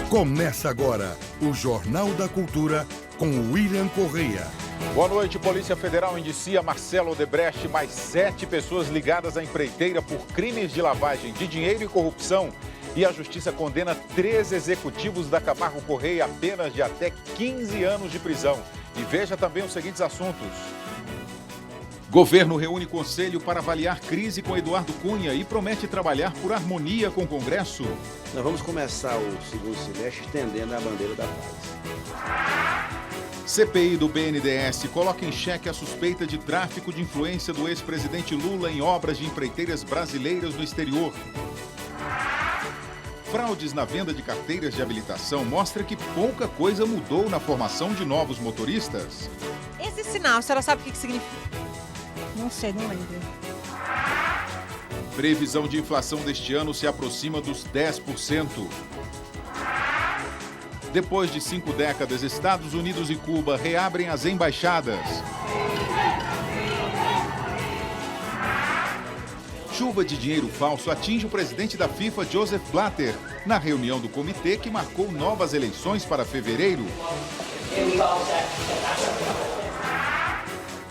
Começa agora o Jornal da Cultura com William Correia. Boa noite. Polícia Federal indicia Marcelo Odebrecht e mais 7 pessoas ligadas à empreiteira por crimes de lavagem de dinheiro e corrupção. E a Justiça condena 3 executivos da Camargo Correia a penas de até 15 anos de prisão. E veja também os seguintes assuntos. Governo reúne conselho para avaliar crise com Eduardo Cunha e promete trabalhar por harmonia com o Congresso. Nós vamos começar o segundo semestre estendendo a bandeira da paz. CPI do BNDES coloca em xeque a suspeita de tráfico de influência do ex-presidente Lula em obras de empreiteiras brasileiras no exterior. Fraudes na venda de carteiras de habilitação mostra que pouca coisa mudou na formação de novos motoristas. Esse sinal, a senhora sabe o que significa? Não sei, não lembro. Previsão de inflação deste ano se aproxima dos 10%. Depois de 5 décadas, Estados Unidos e Cuba reabrem as embaixadas. Chuva de dinheiro falso atinge o presidente da FIFA, Joseph Blatter, na reunião do comitê que marcou novas eleições para fevereiro.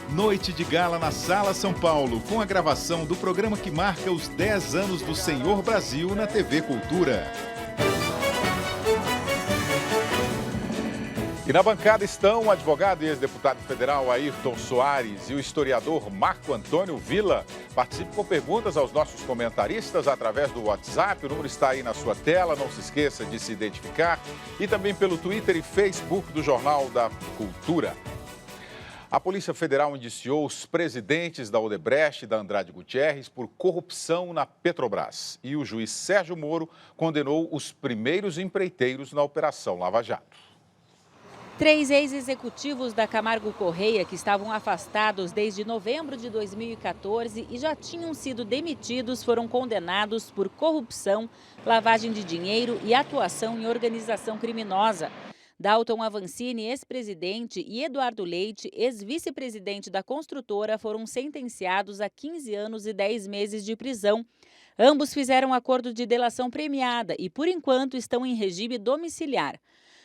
Noite de gala na Sala São Paulo, com a gravação do programa que marca os 10 anos do Senhor Brasil na TV Cultura. E na bancada estão o advogado e ex-deputado federal Ayrton Soares e o historiador Marco Antônio Villa. Participe com perguntas aos nossos comentaristas através do WhatsApp. O número está aí na sua tela, não se esqueça de se identificar. E também pelo Twitter e Facebook do Jornal da Cultura. A Polícia Federal indiciou os presidentes da Odebrecht e da Andrade Gutierrez por corrupção na Petrobras. E o juiz Sérgio Moro condenou os primeiros empreiteiros na Operação Lava Jato. 3 ex-executivos da Camargo Correia, que estavam afastados desde novembro de 2014 e já tinham sido demitidos, foram condenados por corrupção, lavagem de dinheiro e atuação em organização criminosa. Dalton Avancini, ex-presidente, e Eduardo Leite, ex-vice-presidente da construtora, foram sentenciados a 15 anos e 10 meses de prisão. Ambos fizeram acordo de delação premiada e, por enquanto, estão em regime domiciliar.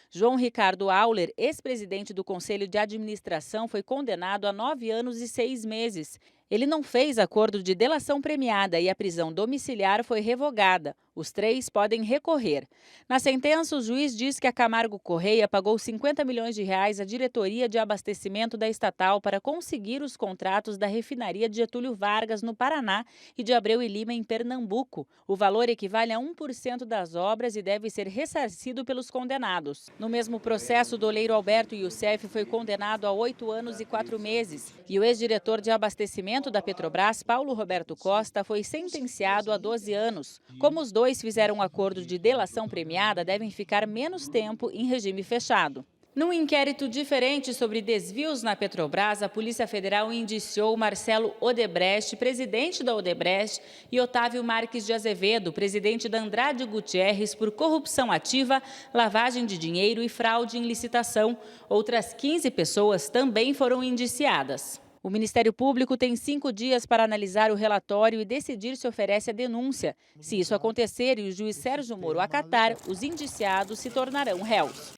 João Ricardo Auler, ex-presidente do Conselho de Administração, foi condenado a 9 anos e 6 meses. Ele não fez acordo de delação premiada e a prisão domiciliar foi revogada. Os 3 podem recorrer. Na sentença, o juiz diz que a Camargo Correia pagou 50 milhões de reais à diretoria de abastecimento da estatal para conseguir os contratos da refinaria de Getúlio Vargas, no Paraná, e de Abreu e Lima, em Pernambuco. O valor equivale a 1% das obras e deve ser ressarcido pelos condenados. No mesmo processo, o doleiro Alberto Youssef foi condenado a 8 anos e 4 meses. E o ex-diretor de abastecimento da Petrobras, Paulo Roberto Costa, foi sentenciado a 12 anos. Como os dois fizeram um acordo de delação premiada, devem ficar menos tempo em regime fechado. Num inquérito diferente sobre desvios na Petrobras, a Polícia Federal indiciou Marcelo Odebrecht, presidente da Odebrecht, e Otávio Marques de Azevedo, presidente da Andrade Gutierrez, por corrupção ativa, lavagem de dinheiro e fraude em licitação. Outras 15 pessoas também foram indiciadas. O Ministério Público tem 5 dias para analisar o relatório e decidir se oferece a denúncia. Se isso acontecer e o juiz Sérgio Moro acatar, os indiciados se tornarão réus.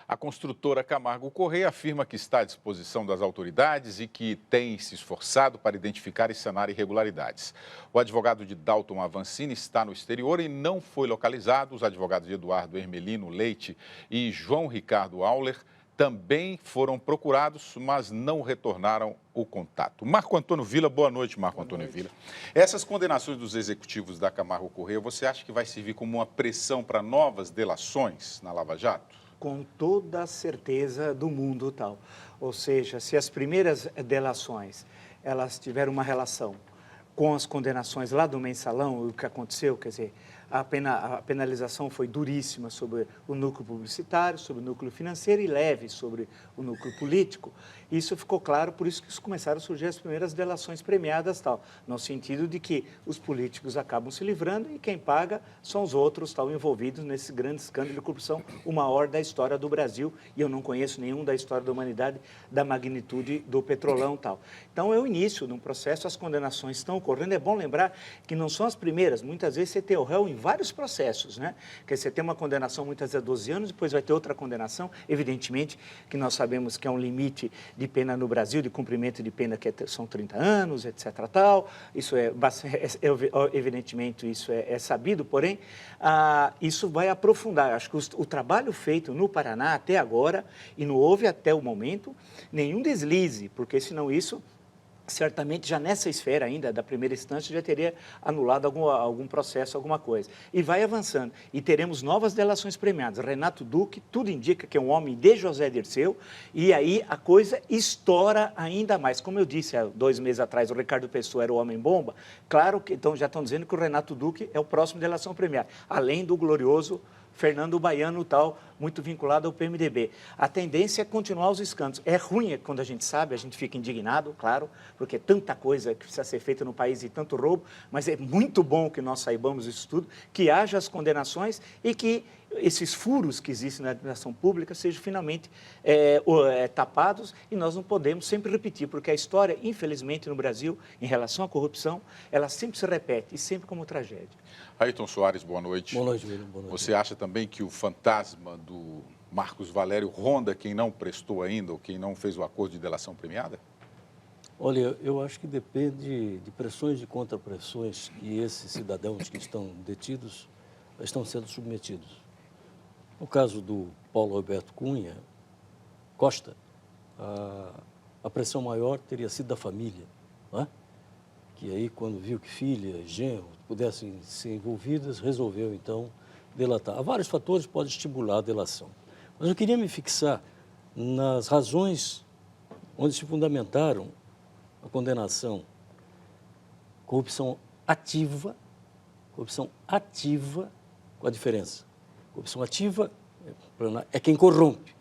A construtora Camargo Correia afirma que está à disposição das autoridades e que tem se esforçado para identificar e sanar irregularidades. O advogado de Dalton Avancini está no exterior e não foi localizado. Os advogados de Eduardo Hermelino Leite e João Ricardo Auler também foram procurados, mas não retornaram o contato. Marco Antônio Villa, boa noite, Marco Antônio Villa. Essas condenações dos executivos da Camargo Correia, você acha que vai servir como uma pressão para novas delações na Lava Jato? Com toda a certeza do mundo tal. Ou seja, se as primeiras delações, elas tiveram uma relação com as condenações lá do mensalão, o que aconteceu, quer dizer, a penalização foi duríssima sobre o núcleo publicitário, sobre o núcleo financeiro e leve sobre o núcleo político. Isso ficou claro, por isso que começaram a surgir as primeiras delações premiadas, tal, no sentido de que os políticos acabam se livrando e quem paga são os outros tal, envolvidos nesse grande escândalo de corrupção, o maior da história do Brasil, e eu não conheço nenhum da história da humanidade da magnitude do Petrolão. Tal. Então, é o início de um processo, as condenações estão ocorrendo. É bom lembrar que não são as primeiras, muitas vezes você tem o réu vários processos, né? Quer dizer, você tem uma condenação muitas vezes a 12 anos, depois vai ter outra condenação, evidentemente que nós sabemos que é um limite de pena no Brasil, de cumprimento de pena que são 30 anos, etc. tal, isso evidentemente isso é sabido, porém, isso vai aprofundar. Acho que o trabalho feito no Paraná até agora, e não houve até o momento nenhum deslize, porque senão isso certamente já nessa esfera ainda, da primeira instância, já teria anulado algum processo, alguma coisa. E vai avançando. E teremos novas delações premiadas. Renato Duque, tudo indica que é um homem de José Dirceu, e aí a coisa estoura ainda mais. Como eu disse há 2 meses atrás, o Ricardo Pessoa era o homem-bomba, claro que então já estão dizendo que o Renato Duque é o próximo delação premiada, além do glorioso Fernando Baiano, tal, muito vinculado ao PMDB. A tendência é continuar os escândalos. É ruim quando a gente sabe, a gente fica indignado, claro, porque é tanta coisa que precisa ser feita no país e tanto roubo, mas é muito bom que nós saibamos isso tudo, que haja as condenações e que esses furos que existem na administração pública sejam finalmente tapados, e nós não podemos sempre repetir, porque a história, infelizmente, no Brasil, em relação à corrupção, ela sempre se repete, e sempre como tragédia. Ayrton Soares, boa noite. Boa noite, William. Boa noite. Você acha também que o fantasma do Marcos Valério ronda quem não prestou ainda ou quem não fez o acordo de delação premiada? Olha, eu acho que depende de pressões e contrapressões que esses cidadãos que estão detidos estão sendo submetidos. No caso do Paulo Alberto Cunha Costa, a pressão maior teria sido da família, não é? Que aí, quando viu que filha e genro pudessem ser envolvidas, resolveu, então, delatar. Há vários fatores que podem estimular a delação. Mas eu queria me fixar nas razões onde se fundamentaram a condenação. Corrupção ativa, com a diferença. Corrupção ativa é quem corrompe,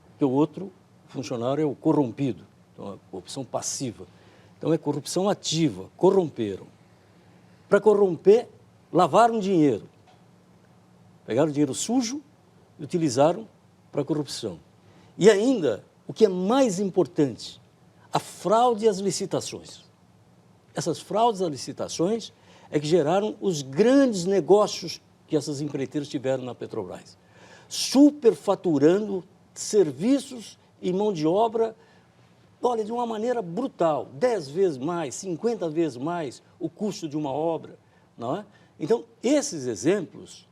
porque o outro funcionário é o corrompido, então é corrupção passiva. Então é corrupção ativa, corromperam. Para corromper, lavaram dinheiro, pegaram dinheiro sujo e utilizaram para corrupção. E ainda, o que é mais importante, a fraude às licitações. Essas fraudes às licitações é que geraram os grandes negócios que essas empreiteiras tiveram na Petrobras, superfaturando serviços e mão de obra, olha, de uma maneira brutal, 10 vezes mais, 50 vezes mais o custo de uma obra, não é? Então, esses exemplos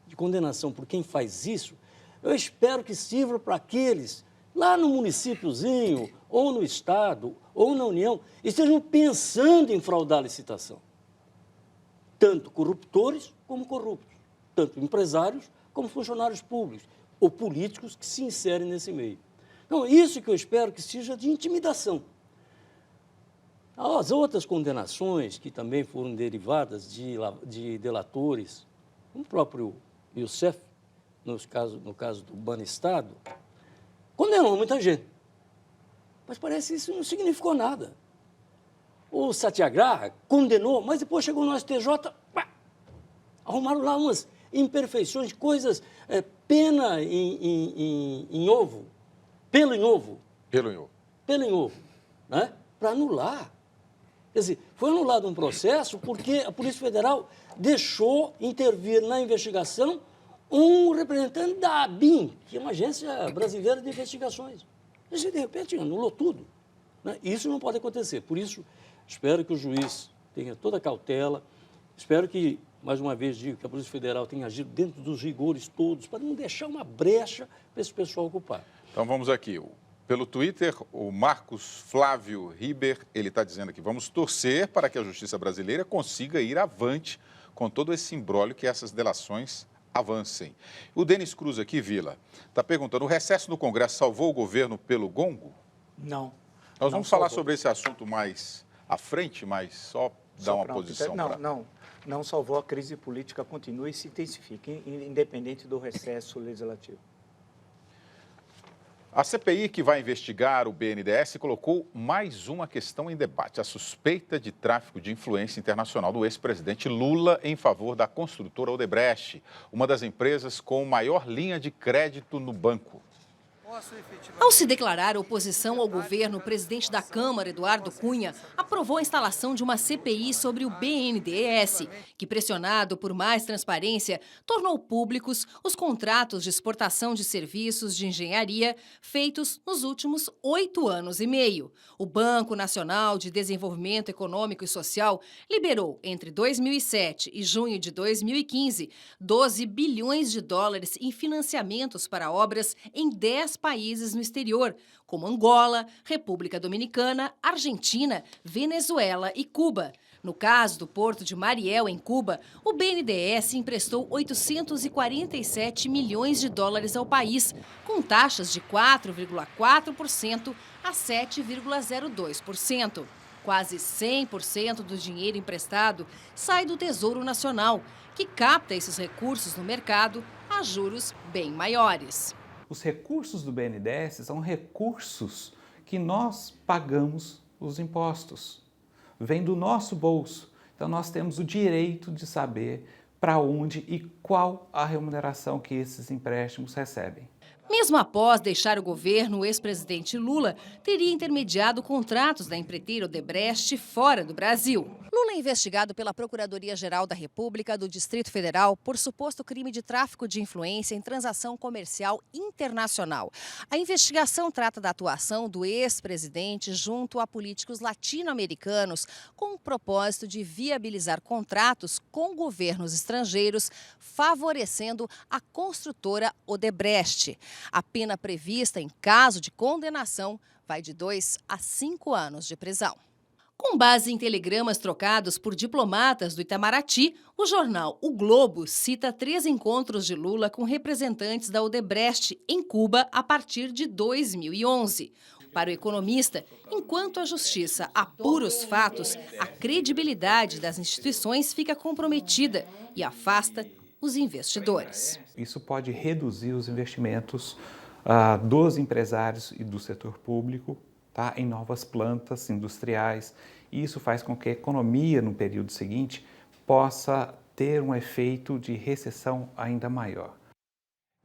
de condenação por quem faz isso, eu espero que sirva para aqueles lá no municípiozinho, ou no Estado, ou na União, estejam pensando em fraudar a licitação. Tanto corruptores como corruptos. Tanto empresários como funcionários públicos ou políticos que se inserem nesse meio. Então, isso que eu espero que seja de intimidação. As outras condenações que também foram derivadas de delatores, o próprio Youssef, no caso do Banestado, condenou muita gente. Mas parece que isso não significou nada. O Satyagraha condenou, mas depois chegou no STJ, arrumaram lá umas imperfeições, coisas, pena em ovo, pelo em ovo. Pelo em ovo. Pelo em ovo, né? Para anular. Quer dizer, foi anulado um processo porque a Polícia Federal deixou intervir na investigação um representante da ABIN, que é uma agência brasileira de investigações. E, de repente, anulou tudo, né? Isso não pode acontecer. Por isso, espero que o juiz tenha toda a cautela, espero que, mais uma vez digo, que a Polícia Federal tenha agido dentro dos rigores todos, para não deixar uma brecha para esse pessoal ocupar. Então, vamos aqui. Pelo Twitter, o Marcos Flávio Riber, ele está dizendo aqui, vamos torcer para que a justiça brasileira consiga ir avante com todo esse imbróglio que essas delações avancem. O Denis Cruz aqui, Vila, está perguntando, o recesso no Congresso salvou o governo pelo gongo? Não. Nós vamos falar sobre esse assunto mais à frente, mas só dar uma posição para... Não salvou, a crise política continua e se intensifica, independente do recesso legislativo. A CPI, que vai investigar o BNDES, colocou mais uma questão em debate, a suspeita de tráfico de influência internacional do ex-presidente Lula em favor da construtora Odebrecht, uma das empresas com maior linha de crédito no banco. Ao se declarar oposição ao governo, o presidente da Câmara, Eduardo Cunha, aprovou a instalação de uma CPI sobre o BNDES, que, pressionado por mais transparência, tornou públicos os contratos de exportação de serviços de engenharia feitos nos últimos 8 anos e meio. O Banco Nacional de Desenvolvimento Econômico e Social liberou, entre 2007 e junho de 2015, 12 bilhões de dólares em financiamentos para obras em 10 países no exterior, como Angola, República Dominicana, Argentina, Venezuela e Cuba. No caso do Porto de Mariel, em Cuba, o BNDES emprestou 847 milhões de dólares ao país, com taxas de 4,4% a 7,02%. Quase 100% do dinheiro emprestado sai do Tesouro Nacional, que capta esses recursos no mercado a juros bem maiores. Os recursos do BNDES são recursos que nós pagamos os impostos. Vem do nosso bolso. Então, nós temos o direito de saber para onde e qual a remuneração que esses empréstimos recebem. Mesmo após deixar o governo, o ex-presidente Lula teria intermediado contratos da empreiteira Odebrecht fora do Brasil. Lula é investigado pela Procuradoria-Geral da República do Distrito Federal por suposto crime de tráfico de influência em transação comercial internacional. A investigação trata da atuação do ex-presidente junto a políticos latino-americanos com o propósito de viabilizar contratos com governos estrangeiros, favorecendo a construtora Odebrecht. A pena prevista em caso de condenação vai de 2 a 5 anos de prisão. Com base em telegramas trocados por diplomatas do Itamaraty, o jornal O Globo cita 3 encontros de Lula com representantes da Odebrecht em Cuba a partir de 2011. Para o economista, enquanto a justiça apura os fatos, a credibilidade das instituições fica comprometida e afasta os investidores. Isso pode reduzir os investimentos dos empresários e do setor público, tá, em novas plantas industriais. E isso faz com que a economia, no período seguinte, possa ter um efeito de recessão ainda maior.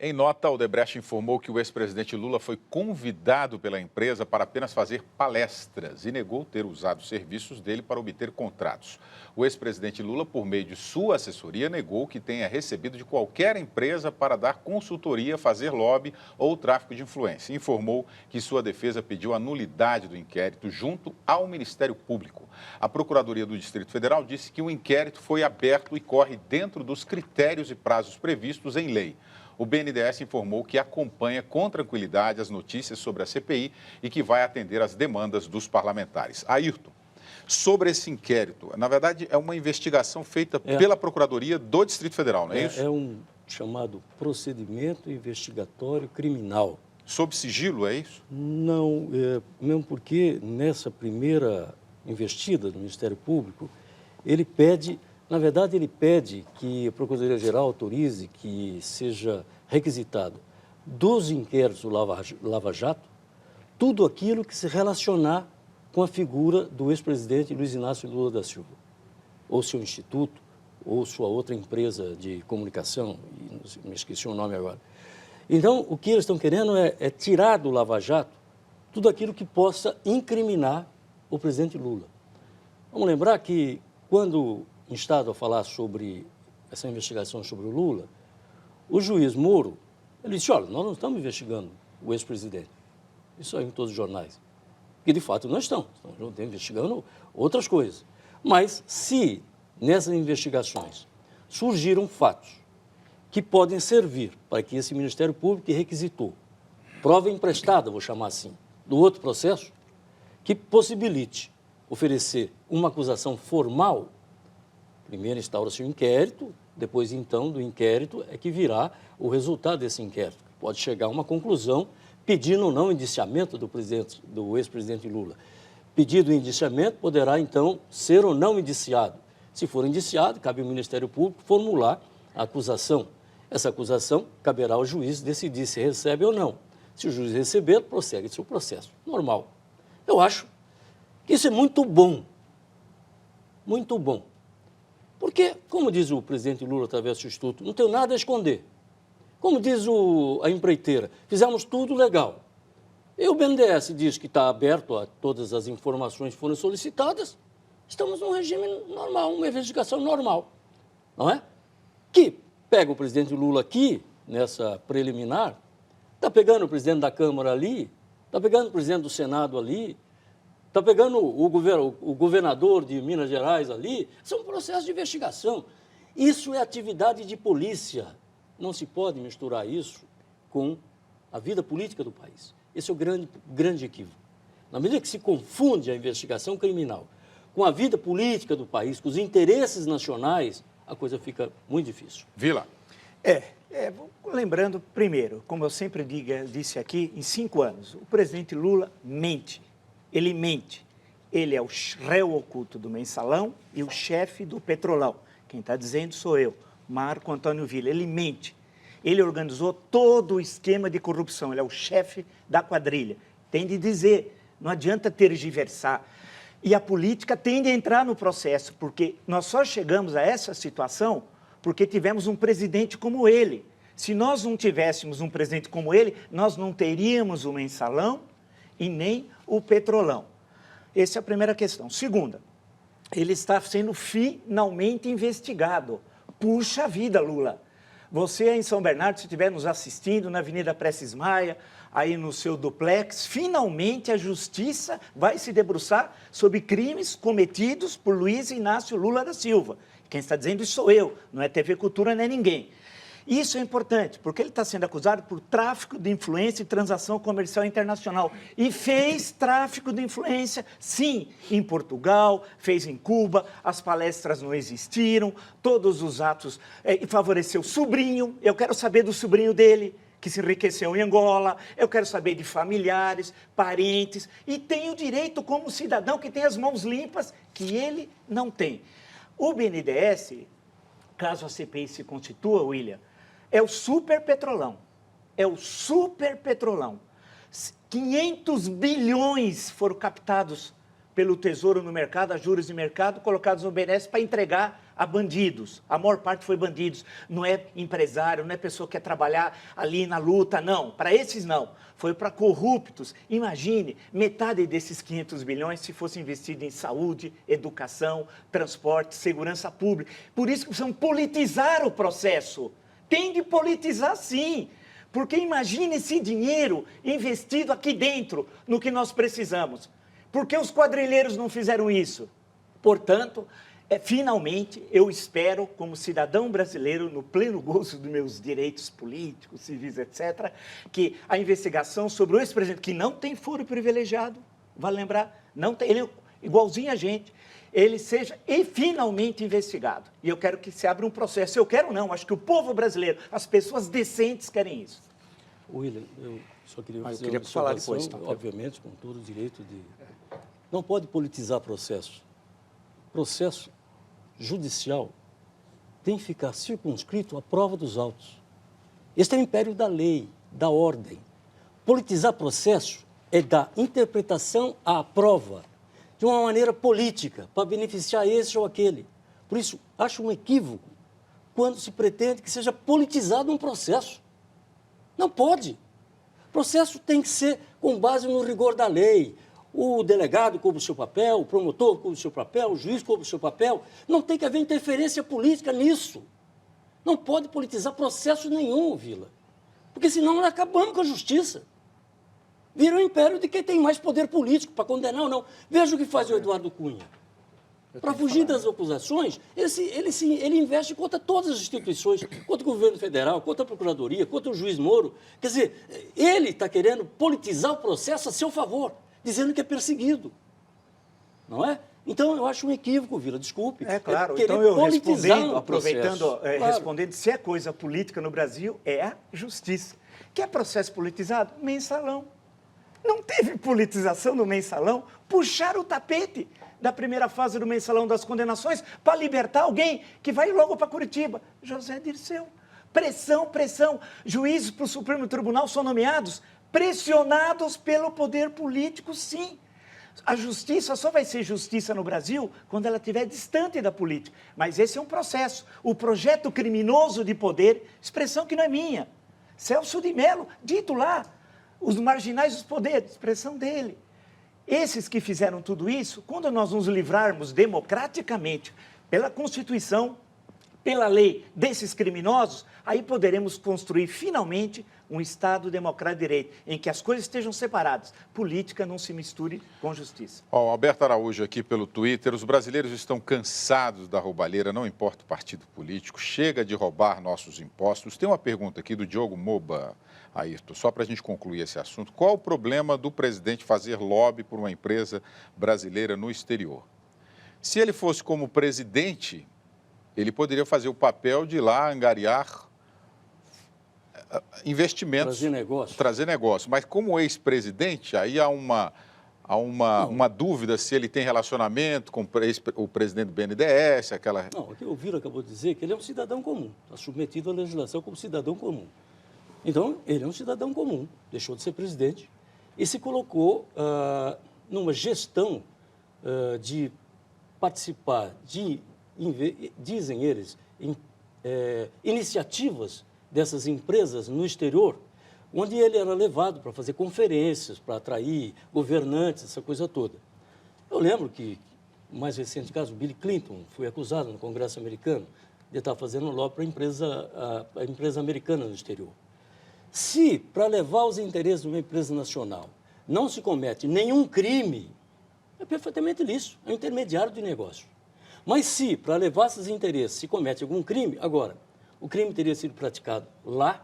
Em nota, a Odebrecht informou que o ex-presidente Lula foi convidado pela empresa para apenas fazer palestras e negou ter usado os serviços dele para obter contratos. O ex-presidente Lula, por meio de sua assessoria, negou que tenha recebido de qualquer empresa para dar consultoria, fazer lobby ou tráfico de influência. Informou que sua defesa pediu a nulidade do inquérito junto ao Ministério Público. A Procuradoria do Distrito Federal disse que o inquérito foi aberto e corre dentro dos critérios e prazos previstos em lei. O BNDES informou que acompanha com tranquilidade as notícias sobre a CPI e que vai atender às demandas dos parlamentares. Ayrton, sobre esse inquérito, na verdade é uma investigação feita pela Procuradoria do Distrito Federal, não é isso? É um chamado procedimento investigatório criminal. Sob sigilo, é isso? Não, mesmo porque nessa primeira investida do Ministério Público, ele pede... Na verdade, ele pede que a Procuradoria-Geral autorize que seja requisitado dos inquéritos do Lava Jato tudo aquilo que se relacionar com a figura do ex-presidente Luiz Inácio Lula da Silva, ou seu instituto, ou sua outra empresa de comunicação, me esqueci o nome agora. Então, o que eles estão querendo é tirar do Lava Jato tudo aquilo que possa incriminar o presidente Lula. Vamos lembrar que quando instado a falar sobre essa investigação sobre o Lula, o juiz Moro, ele disse, olha, nós não estamos investigando o ex-presidente. Isso aí em todos os jornais. E, de fato, nós estamos investigando outras coisas. Mas, se nessas investigações surgiram fatos que podem servir para que esse Ministério Público que requisitou prova emprestada, vou chamar assim, do outro processo, que possibilite oferecer uma acusação formal. Primeiro instaura-se o inquérito, depois, então, do inquérito é que virá o resultado desse inquérito. Pode chegar a uma conclusão pedindo ou não indiciamento do ex-presidente Lula. Pedido o indiciamento, poderá, então, ser ou não indiciado. Se for indiciado, cabe ao Ministério Público formular a acusação. Essa acusação caberá ao juiz decidir se recebe ou não. Se o juiz receber, prossegue-se o processo. Normal. Eu acho que isso é muito bom. Muito bom. Porque, como diz o presidente Lula através do Instituto, não tenho nada a esconder. Como diz a empreiteira, fizemos tudo legal. E o BNDES diz que está aberto a todas as informações que foram solicitadas. Estamos num regime normal, uma investigação normal, não é? Que pega o presidente Lula aqui, nessa preliminar, está pegando o presidente da Câmara ali, está pegando o presidente do Senado ali, está pegando o governador de Minas Gerais ali. Isso é um processo de investigação. Isso é atividade de polícia. Não se pode misturar isso com a vida política do país. Esse é o grande equívoco. Na medida que se confunde a investigação criminal com a vida política do país, com os interesses nacionais, a coisa fica muito difícil. Vila. Lembrando, primeiro, como eu sempre disse aqui, em 5 anos, o presidente Lula mente. Ele mente. Ele é o réu oculto do Mensalão e o chefe do Petrolão. Quem está dizendo sou eu, Marco Antônio Villa. Ele mente. Ele organizou todo o esquema de corrupção. Ele é o chefe da quadrilha. Tem de dizer, não adianta tergiversar. E a política tem de entrar no processo, porque nós só chegamos a essa situação porque tivemos um presidente como ele. Se nós não tivéssemos um presidente como ele, nós não teríamos o Mensalão e nem o Petrolão. Essa é a primeira questão. Segunda, ele está sendo finalmente investigado. Puxa vida, Lula. Você aí em São Bernardo, se estiver nos assistindo, na Avenida Prestes Maia, aí no seu duplex, finalmente a justiça vai se debruçar sobre crimes cometidos por Luiz Inácio Lula da Silva. Quem está dizendo isso sou eu, não é TV Cultura nem ninguém. Isso é importante, porque ele está sendo acusado por tráfico de influência e transação comercial internacional. E fez tráfico de influência, sim, em Portugal, fez em Cuba, as palestras não existiram, todos os atos, e favoreceu o sobrinho. Eu quero saber do sobrinho dele, que se enriqueceu em Angola, eu quero saber de familiares, parentes, e tenho direito como cidadão que tem as mãos limpas, que ele não tem. O BNDES, caso a CPI se constitua, William, é o super petrolão. É o super petrolão. 500 bilhões foram captados pelo Tesouro no mercado, a juros de mercado, colocados no BNDES para entregar a bandidos. A maior parte foi bandidos. Não é empresário, não é pessoa que quer trabalhar ali na luta, não. Para esses, não. Foi para corruptos. Imagine, metade desses 500 bilhões se fosse investido em saúde, educação, transporte, segurança pública. Por isso que precisam politizar o processo. Tem de politizar, sim. Porque imagine esse dinheiro investido aqui dentro, no que nós precisamos. Por que os quadrilheiros não fizeram isso? Portanto, finalmente, eu espero, como cidadão brasileiro, no pleno gozo dos meus direitos políticos, civis, etc., que a investigação sobre o ex-presidente, que não tem foro privilegiado, vale lembrar, não tem, ele é igualzinho a gente, ele seja finalmente investigado. E eu quero que se abra um processo. Eu quero não, acho que o povo brasileiro, as pessoas decentes querem isso. William, eu só queria fazer uma falar depois, então, obviamente, com todo o direito de... Não pode politizar processo. Processo judicial tem que ficar circunscrito à prova dos autos. Este é o império da lei, da ordem. Politizar processo é dar interpretação à prova de uma maneira política, para beneficiar esse ou aquele. Por isso, acho um equívoco quando se pretende que seja politizado um processo. Não pode. O processo tem que ser com base no rigor da lei. O delegado cumpre o seu papel, o promotor cumpre o seu papel, o juiz cumpre o seu papel. Não tem que haver interferência política nisso. Não pode politizar processo nenhum, Vila. Porque senão nós acabamos com a justiça. Vira o império de quem tem mais poder político para condenar ou não. Veja o que faz o Eduardo Cunha. Para fugir das acusações, ele investe contra todas as instituições, contra o governo federal, contra a Procuradoria, contra o juiz Moro. Quer dizer, ele está querendo politizar o processo a seu favor, dizendo que é perseguido. Não é? Então, eu acho um equívoco, Vila, desculpe. É claro, então eu respondendo, aproveitando, respondendo, se é coisa política no Brasil, é a justiça. Quer processo politizado? Mensalão. Não teve politização no Mensalão? Puxaram o tapete da primeira fase do Mensalão das condenações para libertar alguém que vai logo para Curitiba. José Dirceu. Pressão, pressão. Juízes para o Supremo Tribunal são nomeados pressionados pelo poder político, sim. A justiça só vai ser justiça no Brasil quando ela estiver distante da política. Mas esse é um processo. O projeto criminoso de poder, expressão que não é minha, Celso de Mello, dito lá, os marginais dos poderes, expressão dele. Esses que fizeram tudo isso, quando nós nos livrarmos democraticamente pela Constituição, pela lei desses criminosos, aí poderemos construir finalmente um Estado democrático de direito, em que as coisas estejam separadas. Política não se misture com justiça. Alberto Araújo aqui pelo Twitter. Os brasileiros estão cansados da roubalheira, não importa o partido político, chega de roubar nossos impostos. Tem uma pergunta aqui do Diogo Moba, Ayrton, só para a gente concluir esse assunto. Qual o problema do presidente fazer lobby por uma empresa brasileira no exterior? Se ele fosse como presidente, ele poderia fazer o papel de ir lá angariar investimentos. Trazer negócio. Mas como ex-presidente, aí há uma dúvida se ele tem relacionamento com o presidente do BNDES, aquela... Não, o que o Viro acabou de dizer que ele é um cidadão comum, está submetido à legislação como cidadão comum. Então, ele é um cidadão comum, deixou de ser presidente e se colocou numa gestão de participar de, dizem eles, iniciativas dessas empresas no exterior, onde ele era levado para fazer conferências, para atrair governantes, essa coisa toda. Eu lembro que, o mais recente caso, Bill Clinton foi acusado no Congresso americano de estar fazendo lobby para a empresa americana no exterior. Se, para levar os interesses de uma empresa nacional, não se comete nenhum crime, é perfeitamente lícito, é um intermediário de negócio. Mas se, para levar esses interesses, se comete algum crime, agora, o crime teria sido praticado lá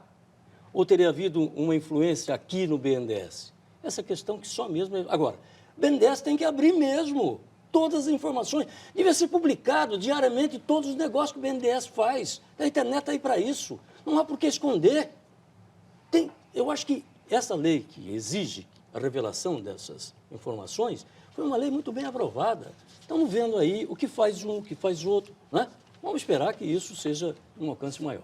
ou teria havido uma influência aqui no BNDES? Essa questão que só mesmo... Agora, o BNDES tem que abrir mesmo todas as informações. Devia ser publicado diariamente todos os negócios que o BNDES faz. A internet está aí para isso. Não há por que esconder. Eu acho que essa lei que exige a revelação dessas informações foi uma lei muito bem aprovada. Estamos vendo aí o que faz um, o que faz outro, né? Vamos esperar que isso seja um alcance maior.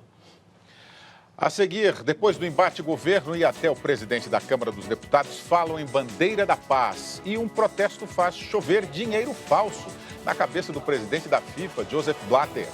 A seguir, depois do embate, governo e até o presidente da Câmara dos Deputados falam em bandeira da paz. E um protesto faz chover dinheiro falso na cabeça do presidente da FIFA, Joseph Blatter.